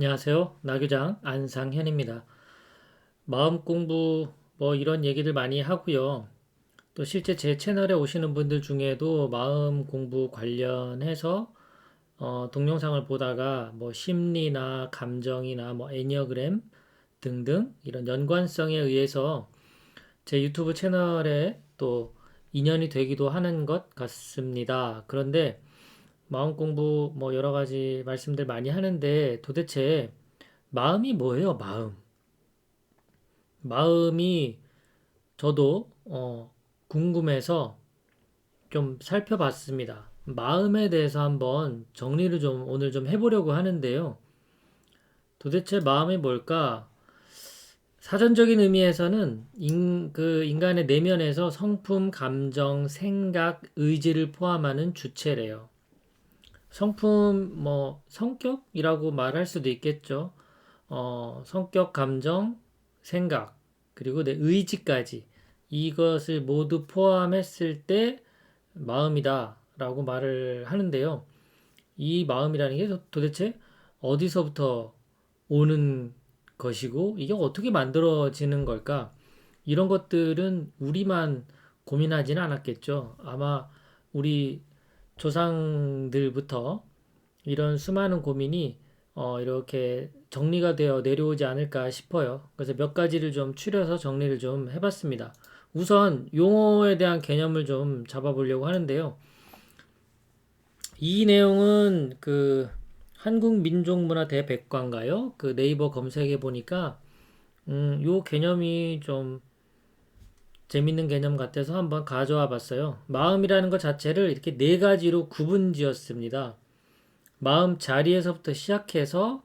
안녕하세요. 나교장 안상현입니다. 마음 공부 이런 얘기들 많이 하고요. 또 실제 제 채널에 오시는 분들 중에도 마음 공부 관련해서 동영상을 보다가 심리나 감정이나 애니어그램 등등 이런 연관성에 의해서 제 유튜브 채널에 또 인연이 되기도 하는 것 같습니다. 그런데 마음 공부 여러 가지 말씀들 많이 하는데 도대체 마음이 뭐예요? 마음이 저도 궁금해서 좀 살펴봤습니다. 마음에 대해서 한번 정리를 좀 오늘 좀 해보려고 하는데요. 도대체 마음이 뭘까? 사전적인 의미에서는 그 인간의 내면에서 성품, 감정, 생각, 의지를 포함하는 주체래요. 성품, 성격이라고 말할 수도 있겠죠. 성격, 감정, 생각, 그리고 내 의지까지 이것을 모두 포함했을 때 마음이다 라고 말을 하는데요. 이 마음이라는 게 도대체 어디서부터 오는 것이고 이게 어떻게 만들어지는 걸까? 이런 것들은 우리만 고민하지는 않았겠죠. 아마 우리 조상들부터 이런 수많은 고민이 이렇게 정리가 되어 내려오지 않을까 싶어요. 그래서 몇 가지를 좀 추려서 정리를 좀 해봤습니다. 우선 용어에 대한 개념을 좀 잡아보려고 하는데요. 이 내용은 그 한국민족문화대백과인가요? 그 네이버 검색해 보니까 요 개념이 좀 재밌는 개념 같아서 한번 가져와 봤어요. 마음이라는 것 자체를 이렇게 네 가지로 구분 지었습니다. 마음 자리에서부터 시작해서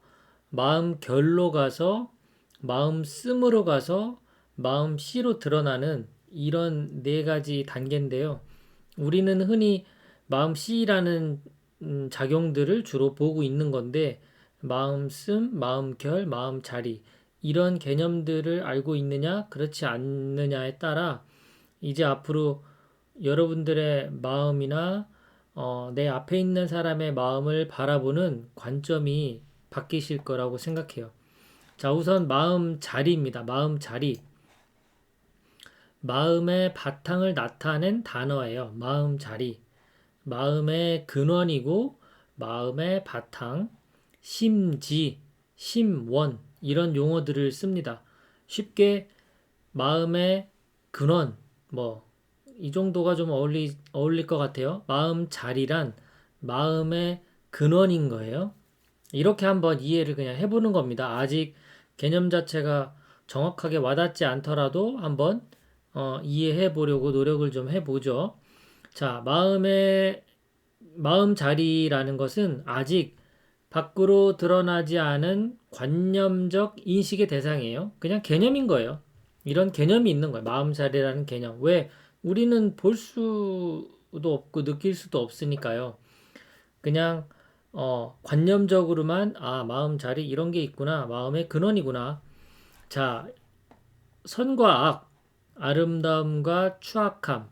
마음 결로 가서 마음 씀으로 가서 마음 씨로 드러나는 이런 네 가지 단계인데요. 우리는 흔히 마음 씨라는 작용들을 주로 보고 있는 건데 마음 씀, 마음 결, 마음 자리 이런 개념들을 알고 있느냐 그렇지 않느냐에 따라 이제 앞으로 여러분들의 마음이나 내 앞에 있는 사람의 마음을 바라보는 관점이 바뀌실 거라고 생각해요. 자, 우선 마음 자리입니다. 마음 자리. 마음의 바탕을 나타낸 단어예요. 마음 자리. 마음의 근원이고 마음의 바탕, 심지, 심원 이런 용어들을 씁니다. 쉽게 마음의 근원 이 정도가 좀 어울릴 것 같아요. 마음 자리란 마음의 근원인 거예요. 이렇게 한번 이해를 그냥 해보는 겁니다. 아직 개념 자체가 정확하게 와닿지 않더라도 한번 이해해 보려고 노력을 좀 해보죠. 자, 마음 자리라는 것은 아직 밖으로 드러나지 않은 관념적 인식의 대상이에요. 그냥 개념인 거예요. 이런 개념이 있는 거예요. 마음 자리라는 개념. 왜? 우리는 볼 수도 없고 느낄 수도 없으니까요. 그냥 관념적으로만 마음 자리 이런 게 있구나. 마음의 근원이구나. 자, 선과 악, 아름다움과 추악함,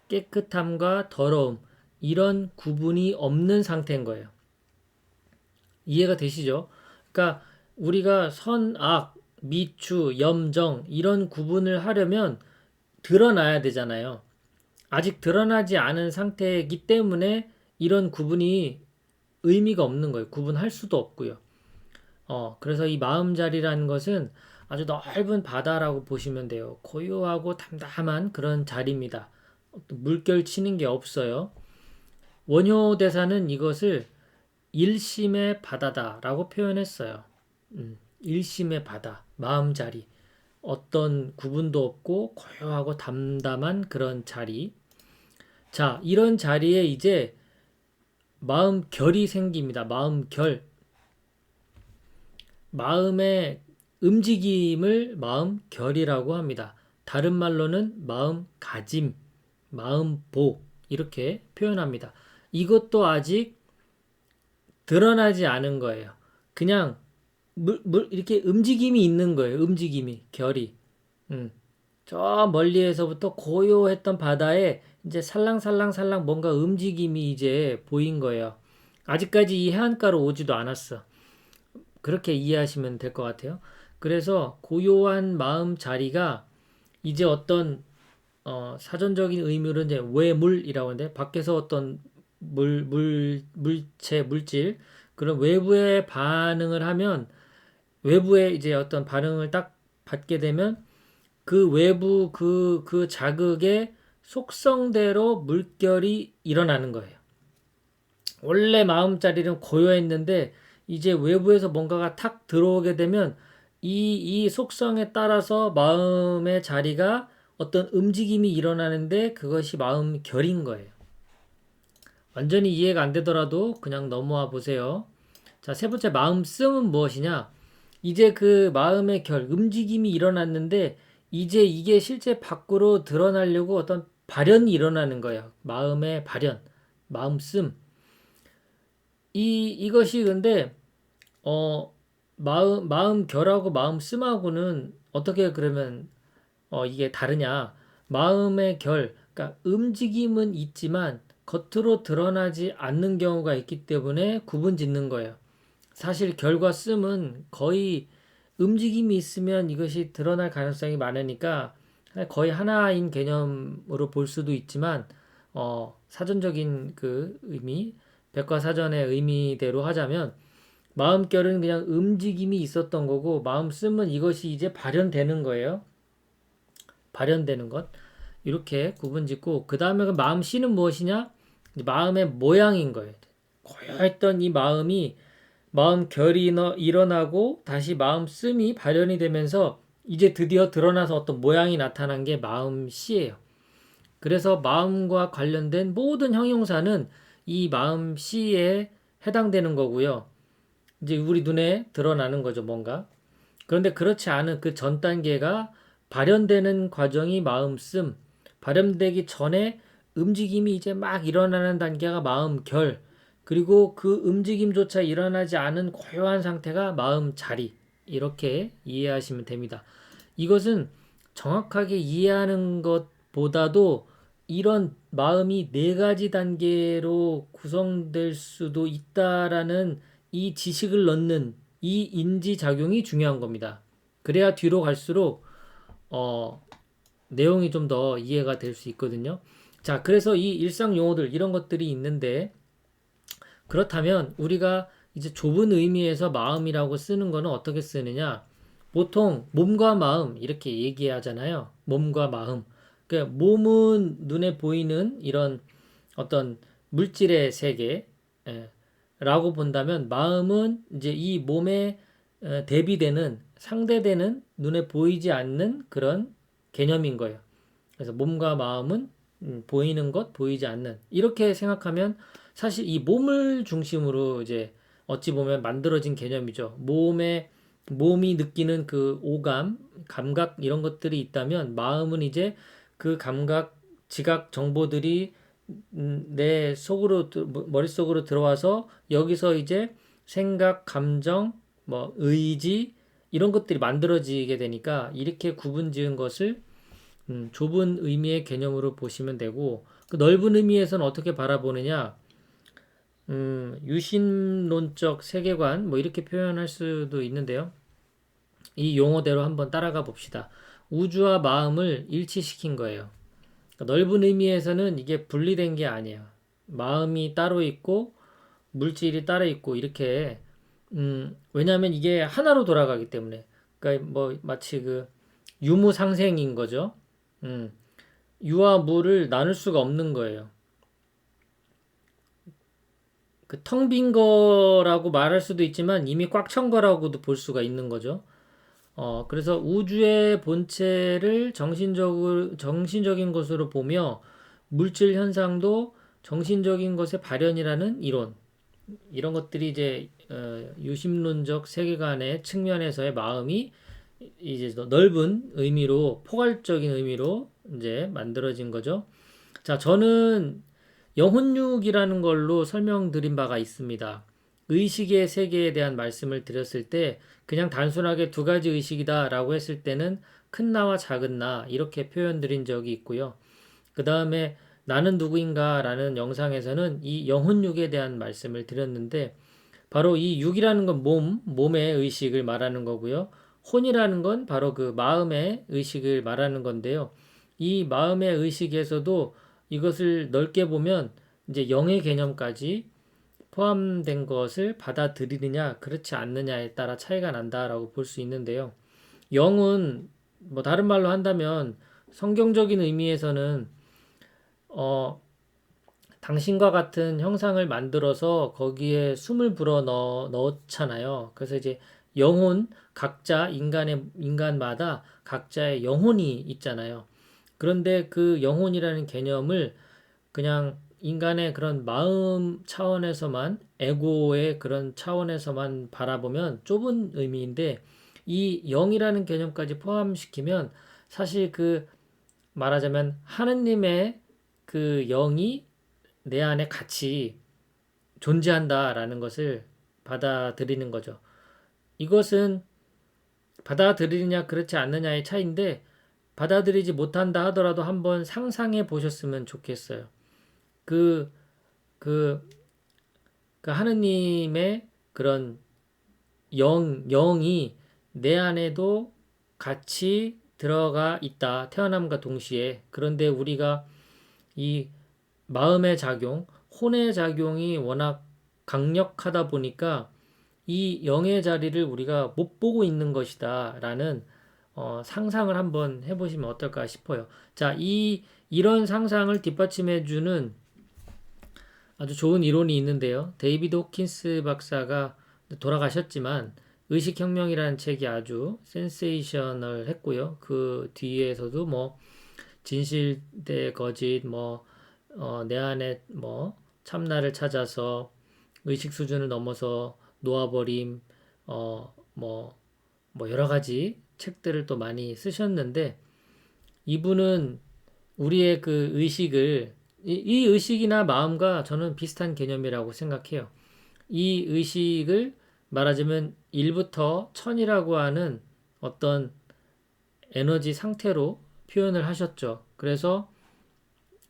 깨끗함과 더러움 이런 구분이 없는 상태인 거예요. 이해가 되시죠? 그러니까 우리가 선, 악, 미추, 염정 이런 구분을 하려면 드러나야 되잖아요. 아직 드러나지 않은 상태이기 때문에 이런 구분이 의미가 없는 거예요. 구분할 수도 없고요. 그래서 이 마음자리라는 것은 아주 넓은 바다라고 보시면 돼요. 고요하고 담담한 그런 자리입니다. 물결 치는 게 없어요. 원효 대사는 이것을 일심의 바다다라고 표현했어요. 일심의 바다, 마음자리. 어떤 구분도 없고 고요하고 담담한 그런 자리. 자, 이런 자리에 이제 마음결이 생깁니다. 마음결. 마음의 움직임을 마음결이라고 합니다. 다른 말로는 마음가짐, 마음복 이렇게 표현합니다. 이것도 아직 드러나지 않은 거예요. 그냥 이렇게 움직임이 있는 거예요. 움직임이, 결이. 음. 저 멀리에서부터 고요했던 바다에 이제 살랑살랑살랑 뭔가 움직임이 이제 보인 거예요. 아직까지 이 해안가로 오지도 않았어. 그렇게 이해하시면 될 것 같아요. 그래서 고요한 마음 자리가 이제 어떤 사전적인 의미로 이제 외물이라고 하는데 밖에서 어떤 물체, 물질 그런 외부의 반응을 하면 외부에 이제 어떤 반응을 딱 받게 되면 그 외부 그 자극의 속성대로 물결이 일어나는 거예요. 원래 마음자리는 고요했는데 이제 외부에서 뭔가가 탁 들어오게 되면 이 속성에 따라서 마음의 자리가 어떤 움직임이 일어나는데 그것이 마음결인 거예요. 완전히 이해가 안 되더라도 그냥 넘어와 보세요. 자, 세 번째 마음씀은 무엇이냐? 이제 그 마음의 결, 움직임이 일어났는데 이제 이게 실제 밖으로 드러나려고 어떤 발현이 일어나는 거예요. 마음의 발현, 마음씀. 이것이 근데 마음 결하고 마음 씀하고는 어떻게 그러면 이게 다르냐? 마음의 결, 그러니까 움직임은 있지만 겉으로 드러나지 않는 경우가 있기 때문에 구분 짓는 거예요. 사실 결과 씀은 거의 움직임이 있으면 이것이 드러날 가능성이 많으니까 거의 하나인 개념으로 볼 수도 있지만 사전적인 그 의미, 백과사전의 의미대로 하자면 마음결은 그냥 움직임이 있었던 거고 마음씀은 이것이 이제 발현되는 거예요. 발현되는 것. 이렇게 구분짓고 그 다음에 그 마음씨는 무엇이냐? 마음의 모양인 거예요. 고여했던 이 마음이 마음결이 일어나고 다시 마음씀이 발현이 되면서 이제 드디어 드러나서 어떤 모양이 나타난 게 마음씨예요. 그래서 마음과 관련된 모든 형용사는 이 마음씨에 해당되는 거고요. 이제 우리 눈에 드러나는 거죠, 뭔가. 그런데 그렇지 않은 그 전 단계가 발현되는 과정이 마음씀, 발현되기 전에 움직임이 이제 막 일어나는 단계가 마음결, 그리고 그 움직임조차 일어나지 않은 고요한 상태가 마음자리, 이렇게 이해하시면 됩니다. 이것은 정확하게 이해하는 것보다도 이런 마음이 네 가지 단계로 구성될 수도 있다라는 이 지식을 넣는 이 인지작용이 중요한 겁니다. 그래야 뒤로 갈수록 내용이 좀 더 이해가 될 수 있거든요. 자, 그래서 이 일상 용어들 이런 것들이 있는데 그렇다면 우리가 이제 좁은 의미에서 마음이라고 쓰는 거는 어떻게 쓰느냐? 보통 몸과 마음 이렇게 얘기하잖아요. 몸과 마음. 그러니까 몸은 눈에 보이는 이런 어떤 물질의 세계, 라고 본다면 마음은 이제 이 몸에 대비되는 상대되는 눈에 보이지 않는 그런 개념인 거예요. 그래서 몸과 마음은 보이는 것, 보이지 않는 이렇게 생각하면 사실 이 몸을 중심으로 이제 어찌 보면 만들어진 개념이죠. 몸이 느끼는 그 오감, 감각 이런 것들이 있다면 마음은 이제 그 감각, 지각 정보들이 내 속으로 머릿속으로 들어와서 여기서 이제 생각, 감정, 뭐 의지 이런 것들이 만들어지게 되니까 이렇게 구분 지은 것을 좁은 의미의 개념으로 보시면 되고 그 넓은 의미에서는 어떻게 바라보느냐 유신론적 세계관 뭐 이렇게 표현할 수도 있는데요. 이 용어대로 한번 따라가 봅시다. 우주와 마음을 일치시킨 거예요. 그러니까 넓은 의미에서는 이게 분리된 게 아니에요. 마음이 따로 있고 물질이 따로 있고 이렇게 왜냐하면 이게 하나로 돌아가기 때문에 그러니까 뭐 마치 그 유무상생인 거죠. 음, 유와 무를 나눌 수가 없는 거예요. 그 텅 빈 거라고 말할 수도 있지만 이미 꽉 찬 거라고도 볼 수가 있는 거죠. 그래서 우주의 본체를 정신적인 것으로 보며 물질 현상도 정신적인 것의 발현이라는 이론. 이런 것들이 이제 유심론적 세계관의 측면에서의 마음이 이제 넓은 의미로 포괄적인 의미로 이제 만들어진 거죠. 자, 저는 영혼육이라는 걸로 설명드린 바가 있습니다. 의식의 세계에 대한 말씀을 드렸을 때 그냥 단순하게 두 가지 의식이다라고 했을 때는 큰 나와 작은 나 이렇게 표현드린 적이 있고요. 그 다음에 나는 누구인가라는 영상에서는 이 영혼육에 대한 말씀을 드렸는데 바로 이 육이라는 건 몸의 의식을 말하는 거고요. 혼이라는 건 바로 그 마음의 의식을 말하는 건데요. 이 마음의 의식에서도 이것을 넓게 보면 이제 영의 개념까지 포함된 것을 받아들이느냐, 그렇지 않느냐에 따라 차이가 난다라고 볼 수 있는데요. 영은 뭐 다른 말로 한다면 성경적인 의미에서는 당신과 같은 형상을 만들어서 거기에 숨을 불어 넣잖아요. 그래서 이제 영혼, 각자 인간마다 각자의 영혼이 있잖아요. 그런데 그 영혼이라는 개념을 그냥 인간의 그런 마음 차원에서만, 에고의 그런 차원에서만 바라보면 좁은 의미인데, 이 영이라는 개념까지 포함시키면 사실 그 말하자면 하느님의 그 영이 내 안에 같이 존재한다라는 것을 받아들이는 거죠. 이것은 받아들이느냐 그렇지 않느냐의 차이인데, 받아들이지 못한다 하더라도 한번 상상해 보셨으면 좋겠어요. 그, 그, 그 하느님의 그런 영이 내 안에도 같이 들어가 있다. 태어남과 동시에. 그런데 우리가 이 마음의 작용, 혼의 작용이 워낙 강력하다 보니까 이 영의 자리를 우리가 못 보고 있는 것이다. 라는 상상을 한번 해보시면 어떨까 싶어요. 자, 이런 상상을 뒷받침해주는 아주 좋은 이론이 있는데요. 데이비드 호킨스 박사가 돌아가셨지만 의식혁명이라는 책이 아주 센세이셔널 했고요. 그 뒤에서도 뭐 진실 대 거짓, 내 안에 참나를 찾아서 의식 수준을 넘어서 놓아버림, 여러 가지 책들을 또 많이 쓰셨는데, 이분은 우리의 그 의식을, 이 의식이나 마음과 저는 비슷한 개념이라고 생각해요. 이 의식을 말하자면 1부터 1000이라고 하는 어떤 에너지 상태로 표현을 하셨죠. 그래서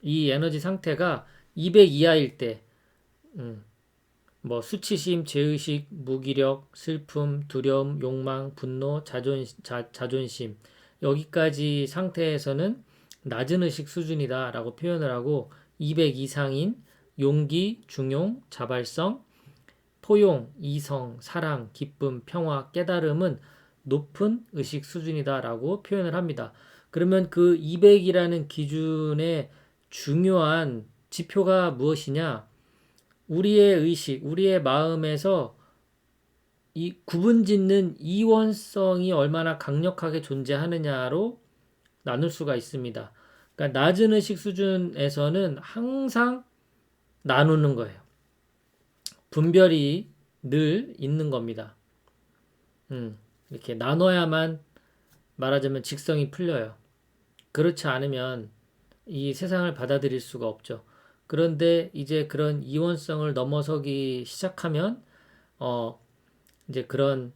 이 에너지 상태가 200 이하일 때, 수치심, 죄의식, 무기력, 슬픔, 두려움, 욕망, 분노, 자존심, 여기까지 상태에서는 낮은 의식 수준이다 라고 표현을 하고, 200 이상인 용기, 중용, 자발성, 포용, 이성, 사랑, 기쁨, 평화, 깨달음은 높은 의식 수준이다 라고 표현을 합니다. 그러면 그 200이라는 기준의 중요한 지표가 무엇이냐? 우리의 의식, 우리의 마음에서 이 구분짓는 이원성이 얼마나 강력하게 존재하느냐로 나눌 수가 있습니다. 그러니까 낮은 의식 수준에서는 항상 나누는 거예요. 분별이 늘 있는 겁니다. 이렇게 나눠야만 말하자면 직성이 풀려요. 그렇지 않으면 이 세상을 받아들일 수가 없죠. 그런데 이제 그런 이원성을 넘어서기 시작하면 이제 그런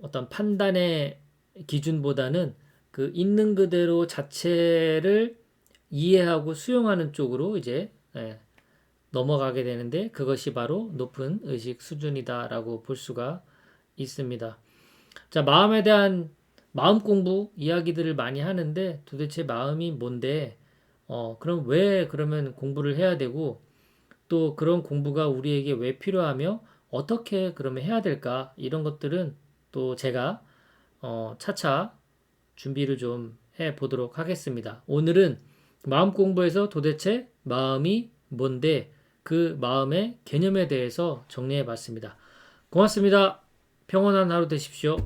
어떤 판단의 기준보다는 그 있는 그대로 자체를 이해하고 수용하는 쪽으로 이제 넘어가게 되는데, 그것이 바로 높은 의식 수준이다라고 볼 수가 있습니다. 자, 마음에 대한 마음 공부 이야기들을 많이 하는데, 도대체 마음이 뭔데, 그럼 왜 그러면 공부를 해야 되고, 또 그런 공부가 우리에게 왜 필요하며 어떻게 그러면 해야 될까, 이런 것들은 또 제가 차차 준비를 좀 해 보도록 하겠습니다. 오늘은 마음 공부에서 도대체 마음이 뭔데, 그 마음의 개념에 대해서 정리해 봤습니다. 고맙습니다. 평온한 하루 되십시오.